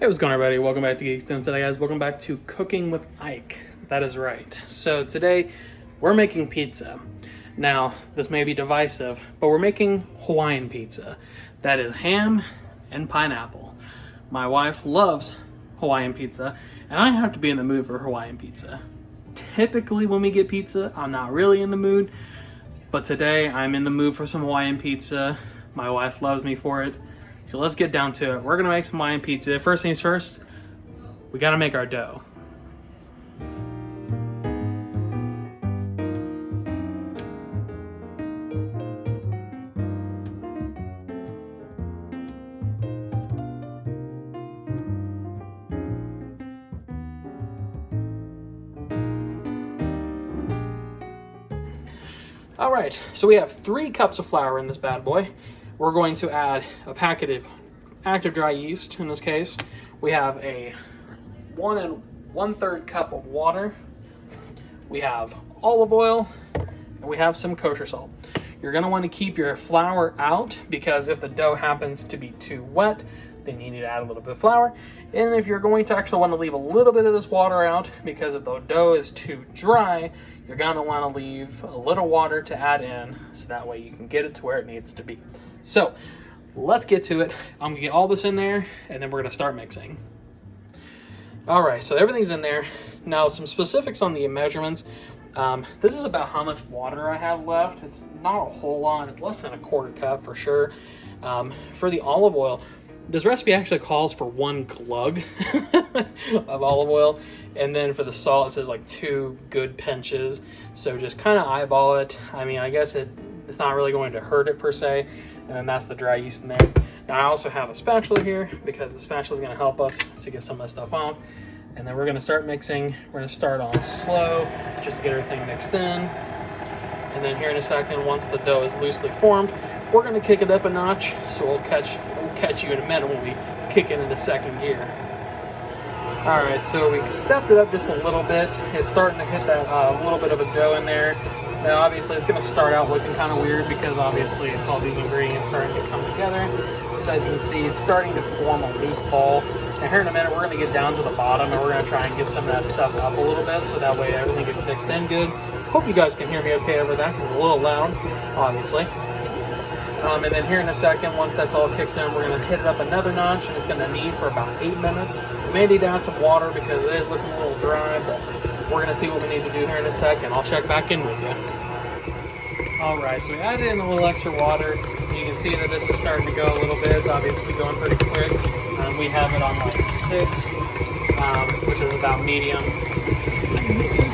Hey, what's going on, everybody? Welcome back to Geek-Stew. Today, guys, welcome back to Cooking with Ike. That is right. So today, we're making pizza. Now, this may be divisive, but we're making Hawaiian pizza. That is ham and pineapple. My wife loves Hawaiian pizza, and I have to be in the mood for Hawaiian pizza. Typically, when we get pizza, I'm not really in the mood, but today, I'm in the mood for some Hawaiian pizza. My wife loves me for it. So let's get down to it. We're gonna make some Hawaiian pizza. First things first, we gotta make our dough. All right, so we have 3 cups of flour in this bad boy. We're going to add a packet of active dry yeast. In this case, we have a 1 1/3 cup of water. We have olive oil, and we have some kosher salt. You're gonna want to keep your flour out because if the dough happens to be too wet, then you need to add a little bit of flour. And if you're going to actually want to leave a little bit of this water out, because if the dough is too dry, you're gonna want to leave a little water to add in, so that way you can get it to where it needs to be. So let's get to it. I'm gonna get all this in there, and then we're gonna start mixing. All right, so everything's in there. Now, some specifics on the measurements. This is about how much water I have left. It's not a whole lot. It's less than a 1/4 cup for sure. For the olive oil, this recipe actually calls for 1 glug of olive oil. And then for the salt, it says like 2 good pinches. So just kind of eyeball it. I mean, I guess it's not really going to hurt it per se. And then that's the dry yeast in there. Now I also have a spatula here because the spatula is going to help us to get some of this stuff off. And then we're going to start mixing. We're going to start on slow just to get everything mixed in. And then here in a second, once the dough is loosely formed, we're going to kick it up a notch. So we'll catch you in a minute when we kick it into 2nd gear. All right, so we stepped it up just a little bit. It's starting to hit that little bit of a dough in there. Now, obviously, it's going to start out looking kind of weird because obviously it's all these ingredients starting to come together. So as you can see, it's starting to form a loose ball. And here in a minute, we're going to get down to the bottom and we're going to try and get some of that stuff up a little bit so that way everything gets mixed in good. Hope you guys can hear me okay over that. It's a little loud, obviously. And then here in a second, once that's all kicked in, we're going to hit it up another notch, and it's going to knead for about 8 minutes. We may need to add some water because it is looking a little dry, but we're going to see what we need to do here in a second. I'll check back in with you. All right, so we added in a little extra water. You can see that this is starting to go a little bit. It's obviously going pretty quick. We have it on like 6, which is about medium,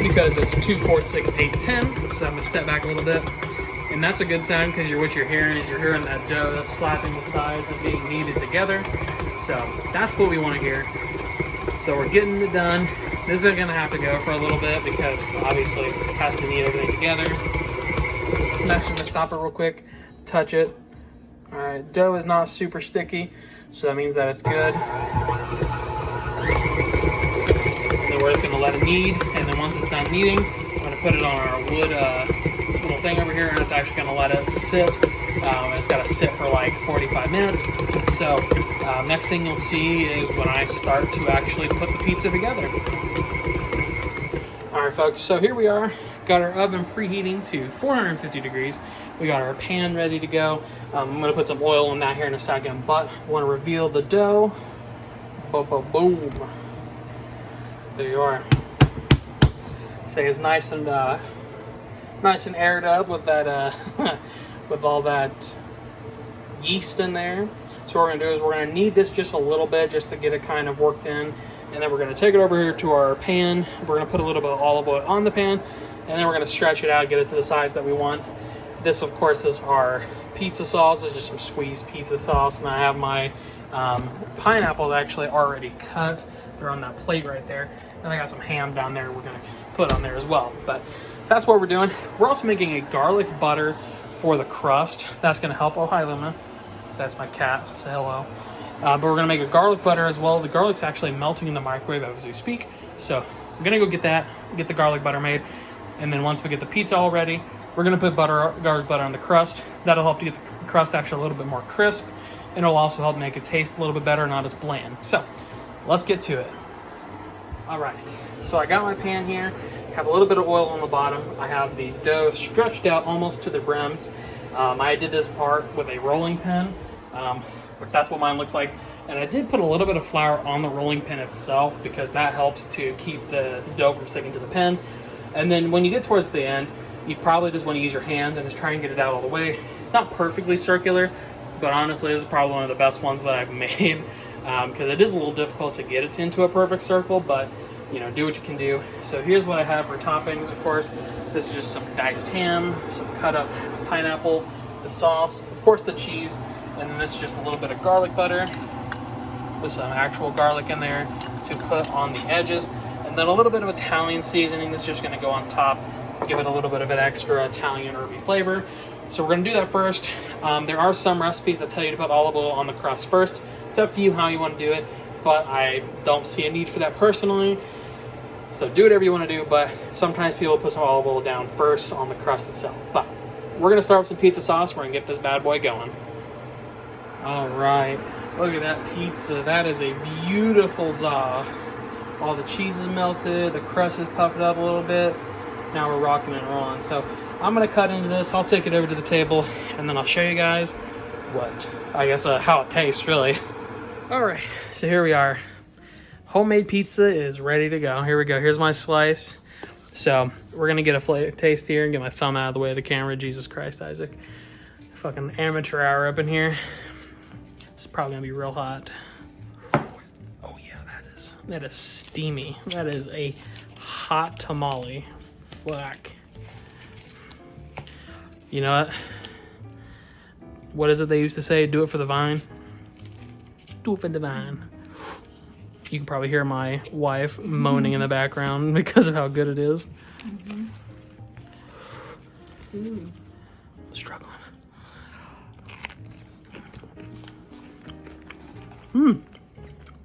because it's 2, 4, 6, 8, 10. So I'm going to step back a little bit. And that's a good sign because what you're hearing is you're hearing that dough slapping the sides and being kneaded together. So that's what we want to hear. So we're getting it done. This is going to have to go for a little bit because obviously it has to knead everything together. I'm actually going to stop it real quick, touch it. All right, dough is not super sticky, so that means that it's good. And then we're just going to let it knead, and then once it's done kneading, I'm going to put it on our wood little thing over here, and it's actually going to let it sit. It's got to sit for like 45 minutes. So next thing you'll see is when I start to actually put the pizza together. All right, folks, so here we are. Got our oven preheating to 450 degrees. We got our pan ready to go. I'm going to put some oil on that here in a second, but I want to reveal the dough. Boom. There you are. Say it's nice and aired up with that with all that yeast in there. So what we're going to do is we're going to knead this just a little bit just to get it kind of worked in, and then we're going to take it over here to our pan. We're going to put a little bit of olive oil on the pan, and then we're going to stretch it out, get it to the size that we want. This, of course, is our pizza sauce. It's just some squeezed pizza sauce, and I have my pineapples actually already cut. They're on that plate right there. And I got some ham down there we're going to put on there as well. But so that's what we're doing. We're also making a garlic butter for the crust. That's going to help. Oh, hi, Luna. So that's my cat. Say hello. But we're going to make a garlic butter as well. The garlic's actually melting in the microwave as we speak. So I'm going to go get that, get the garlic butter made. And then once we get the pizza all ready, we're going to put garlic butter on the crust. That'll help to get the crust actually a little bit more crisp. And it'll also help make it taste a little bit better, not as bland. So let's get to it. All right, so I got my pan here. Have a little bit of oil on the bottom. I have the dough stretched out almost to the brims. I did this part with a rolling pin, which that's what mine looks like. And I did put a little bit of flour on the rolling pin itself because that helps to keep the dough from sticking to the pin. And then when you get towards the end, you probably just want to use your hands and just try and get it out all the way. It's not perfectly circular, but honestly, this is probably one of the best ones that I've made because it is a little difficult to get it into a perfect circle, but you know, do what you can do. So here's what I have for toppings, of course. This is just some diced ham, some cut up pineapple, the sauce, of course the cheese, and then this is just a little bit of garlic butter with some actual garlic in there to put on the edges, and then a little bit of Italian seasoning that's just gonna go on top, give it a little bit of an extra Italian herby flavor. So we're gonna do that first. There are some recipes that tell you to put olive oil on the crust first. It's up to you how you wanna do it, but I don't see a need for that personally. So do whatever you wanna do, but sometimes people put some olive oil down first on the crust itself. But we're gonna start with some pizza sauce. We're gonna get this bad boy going. All right. Look at that pizza. That is a beautiful za. All the cheese is melted. The crust is puffed up a little bit. Now we're rocking and rolling. So I'm going to cut into this. I'll take it over to the table, and then I'll show you guys how it tastes, really. All right. So here we are. Homemade pizza is ready to go. Here we go. Here's my slice. So we're going to get a taste here and get my thumb out of the way of the camera. Jesus Christ, Isaac. Fucking amateur hour up in here. It's probably gonna be real hot. Oh yeah, that is steamy. That is a hot tamale. Fuck. You know what? What is it they used to say? Do it for the vine. Do it for the vine. You can probably hear my wife moaning in the background because of how good it is. Ooh. Struggling.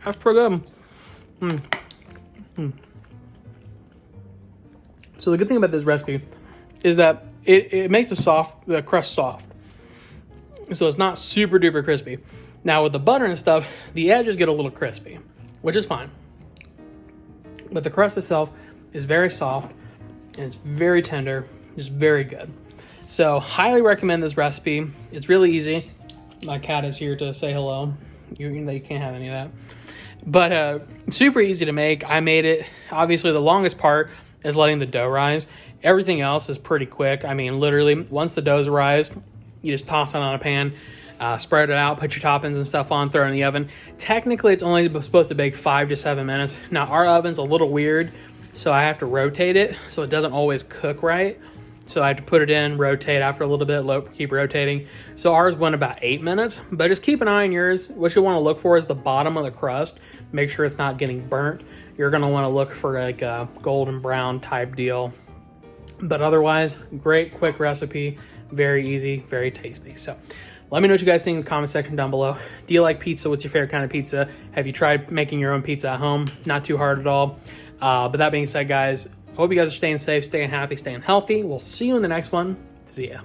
That's pretty good. So the good thing about this recipe is that it makes the crust soft. So it's not super duper crispy. Now with the butter and stuff, the edges get a little crispy, which is fine. But the crust itself is very soft and it's very tender. It's very good. So highly recommend this recipe. It's really easy. My cat is here to say hello. You can't have any of that. But super easy to make. I made it. Obviously, the longest part is letting the dough rise. Everything else is pretty quick. I mean, literally, once the dough's rise, you just toss it on a pan, spread it out, put your toppings and stuff on, throw it in the oven. Technically, it's only supposed to bake 5 to 7 minutes. Now, our oven's a little weird, so I have to rotate it, so it doesn't always cook right. So I have to put it in, rotate after a little bit, keep rotating. So ours went about 8 minutes, but just keep an eye on yours. What you want to look for is the bottom of the crust. Make sure it's not getting burnt. You're going to want to look for like a golden brown type deal. But otherwise, great, quick recipe. Very easy, very tasty. So let me know what you guys think in the comment section down below. Do you like pizza? What's your favorite kind of pizza? Have you tried making your own pizza at home? Not too hard at all. But that being said, guys, I hope you guys are staying safe, staying happy, staying healthy. We'll see you in the next one. See ya.